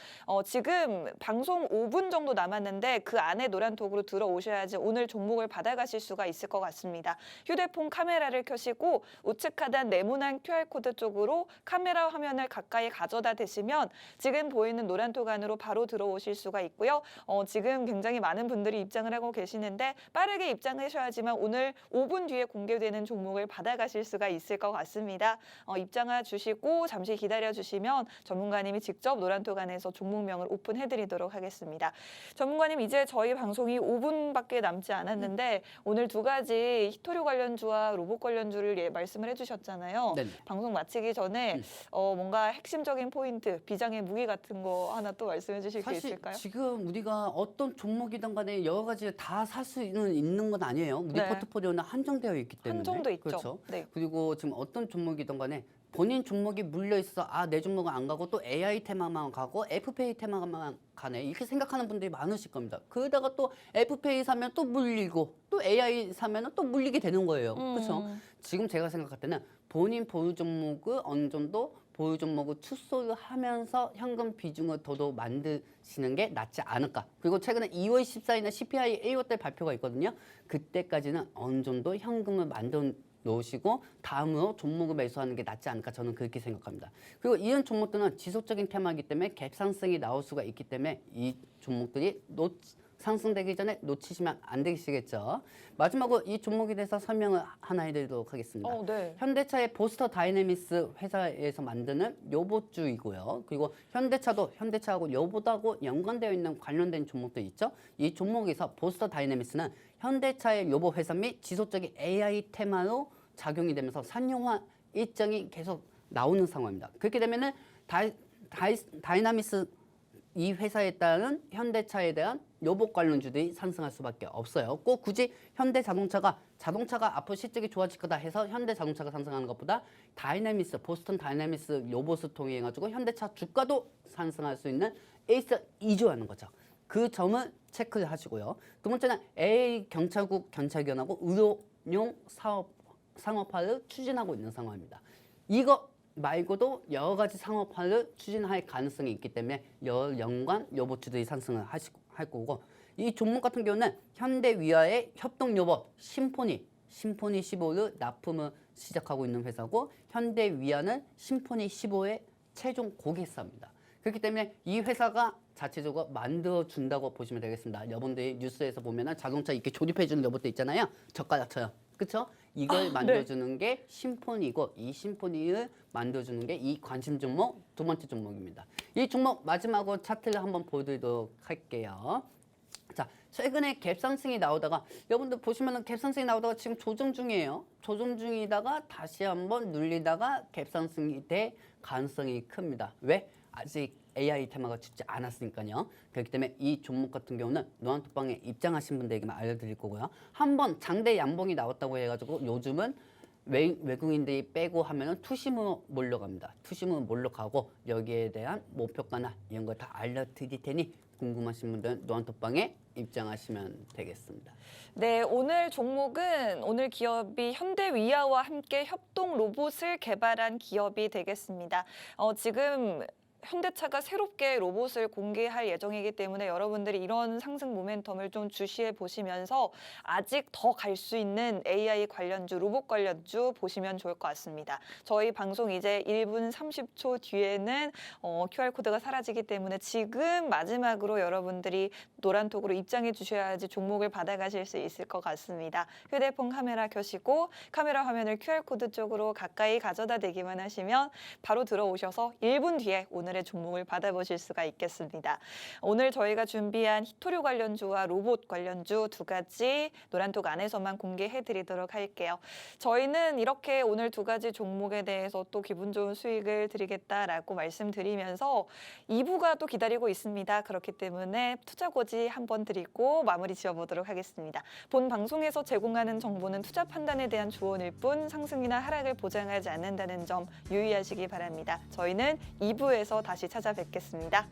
지금 방송 5분 정도 남았는데 그 안에 노란톡으로 들어오셔야지 오늘 종목을 받아가실 수가 있을 것 같습니다. 휴대폰 카메라를 켜시고 우측 하단 네모난 QR코드 쪽으로 카메라 화면을 가까이 가져다 대시면 지금 보이는 노란톡 안으로 바로 들어오실 수가 있고요. 지금 굉장히 많은 분들이 입장을 하고 계시는데 빠르게 입장하셔야지만 오늘 5분 뒤에 공개되는 종목을 받아가실 수가 있을 것 같습니다. 입장해 주시고 잠시 기다려 주시면 전문가님이 직접 노란톡 안에서 종목명을 오픈해드리도록 하겠습니다. 전문가님 이제 저희 방송이 5분밖에 남지 않았는데 오늘 두 가지 히토류 관련주와 로봇 관련주를 말씀을 해주셨잖아요. 네네. 방송 마치기 전에 뭔가 핵심적인 포인트, 비장의 무기 같은 거 하나 또 말씀해 주실 게 사실 있을까요? 지금 우리가 어떤 종목이든 간에 여러 가지 다 살 수는 있는 건 아니에요. 우리 네. 포트폴리오는 한정되어 있기 때문에. 한정돼 있죠. 그렇죠. 네. 그리고 지금 어떤 종목이든 간에 본인 종목이 물려 있어 내 종목은 안 가고 또 AI 테마만 가고 FPA 테마만 가네 이렇게 생각하는 분들이 많으실 겁니다. 그러다가 또 FPA 사면 또 물리고 또 AI 사면 또 물리게 되는 거예요. 그렇죠. 지금 제가 생각할 때는 본인 보유 종목을 어느 정도 보유 종목을 축소를 하면서 현금 비중을 더더욱 만드시는 게 낫지 않을까. 그리고 최근에 2월 14일에 CPI 1월달 발표가 있거든요. 그때까지는 어느 정도 현금을 만들어 놓으시고 다음으로 종목을 매수하는 게 낫지 않을까 저는 그렇게 생각합니다. 그리고 이런 종목들은 지속적인 테마이기 때문에 갭상승이 나올 수가 있기 때문에 이 종목들이 상승되기 전에 놓치시면 안 되시겠죠. 마지막으로 이 종목에 대해서 설명을 하나 해드리도록 하겠습니다. 네. 현대차의 보스터 다이내미스 회사에서 만드는 로봇주이고요. 그리고 현대차도 현대차하고 로봇하고 연관되어 있는 관련된 종목도 있죠. 이 종목에서 보스터 다이내미스는 현대차의 로봇 회사 및 지속적인 AI 테마로 작용이 되면서 산용화 일정이 계속 나오는 상황입니다. 그렇게 되면은 다이나미스 이 회사에 따른 현대차에 대한 로봇 관련주들이 상승할 수밖에 없어요. 꼭 굳이 현대자동차가 앞으로 실적이 좋아질 거다 해서 현대자동차가 상승하는 것보다 보스턴 다이내미스 로봇을 통해 가지고 현대차 주가도 상승할 수 있는 일석이조하는 거죠. 그 점을 체크를 하시고요. 두 번째는 LA 경찰국 경찰견하고 의료용 상업화를 추진하고 있는 상황입니다. 이거 말고도 여러 가지 상업화를 추진할 가능성이 있기 때문에 여러 연관 로봇주들이 상승을 할 거고 이 종목 같은 경우는 현대위아의 협동 로봇 심포니 15를 납품을 시작하고 있는 회사고 현대위아는 심포니 15의 최종 고객사입니다. 그렇기 때문에 이 회사가 자체적으로 만들어준다고 보시면 되겠습니다. 여러분들이 뉴스에서 보면 자동차 이렇게 조립해주는 로봇도 있잖아요. 젓가락처럼. 그렇죠? 이걸 만들어주는 게 심포니고 이 심포니를 만들어주는 게 이 관심 종목 두 번째 종목입니다. 이 종목 마지막으로 차트를 한번 보여드리도록 할게요. 자, 최근에 갭상승이 나오다가 여러분들 보시면은 갭상승이 나오다가 지금 조정 중이에요. 조정 중이다가 다시 한번 눌리다가 갭상승이 될 가능성이 큽니다. 왜? 아직 AI 테마가 죽지 않았으니까요. 그렇기 때문에 이 종목 같은 경우는 노란톡방에 입장하신 분들에게만 알려드릴 거고요. 한번 장대 양봉이 나왔다고 해가지고 요즘은 외국인들이 빼고 하면은 투심으로 몰려갑니다. 투심으로 몰려가고 여기에 대한 목표가나 이런 걸 다 알려드릴 테니 궁금하신 분들은 노란톡방에 입장하시면 되겠습니다. 네, 오늘 종목은 오늘 기업이 현대위아와 함께 협동 로봇을 개발한 기업이 되겠습니다. 지금 현대차가 새롭게 로봇을 공개할 예정이기 때문에 여러분들이 이런 상승 모멘텀을 좀 주시해 보시면서 아직 더 갈 수 있는 AI 관련주, 로봇 관련주 보시면 좋을 것 같습니다. 저희 방송 이제 1분 30초 뒤에는 QR코드가 사라지기 때문에 지금 마지막으로 여러분들이 노란톡으로 입장해 주셔야지 종목을 받아가실 수 있을 것 같습니다. 휴대폰 카메라 켜시고 카메라 화면을 QR코드 쪽으로 가까이 가져다 대기만 하시면 바로 들어오셔서 1분 뒤에 오늘의 오늘의 종목을 받아보실 수가 있겠습니다. 오늘 저희가 준비한 히토류 관련주와 로봇 관련주 두 가지 노란톡 안에서만 공개해드리도록 할게요. 저희는 이렇게 오늘 두 가지 종목에 대해서 또 기분 좋은 수익을 드리겠다라고 말씀드리면서 2부가 또 기다리고 있습니다. 그렇기 때문에 투자 고지 한번 드리고 마무리 지어보도록 하겠습니다. 본 방송에서 제공하는 정보는 투자 판단에 대한 조언일 뿐 상승이나 하락을 보장하지 않는다는 점 유의하시기 바랍니다. 저희는 2부에서 다시 찾아뵙겠습니다.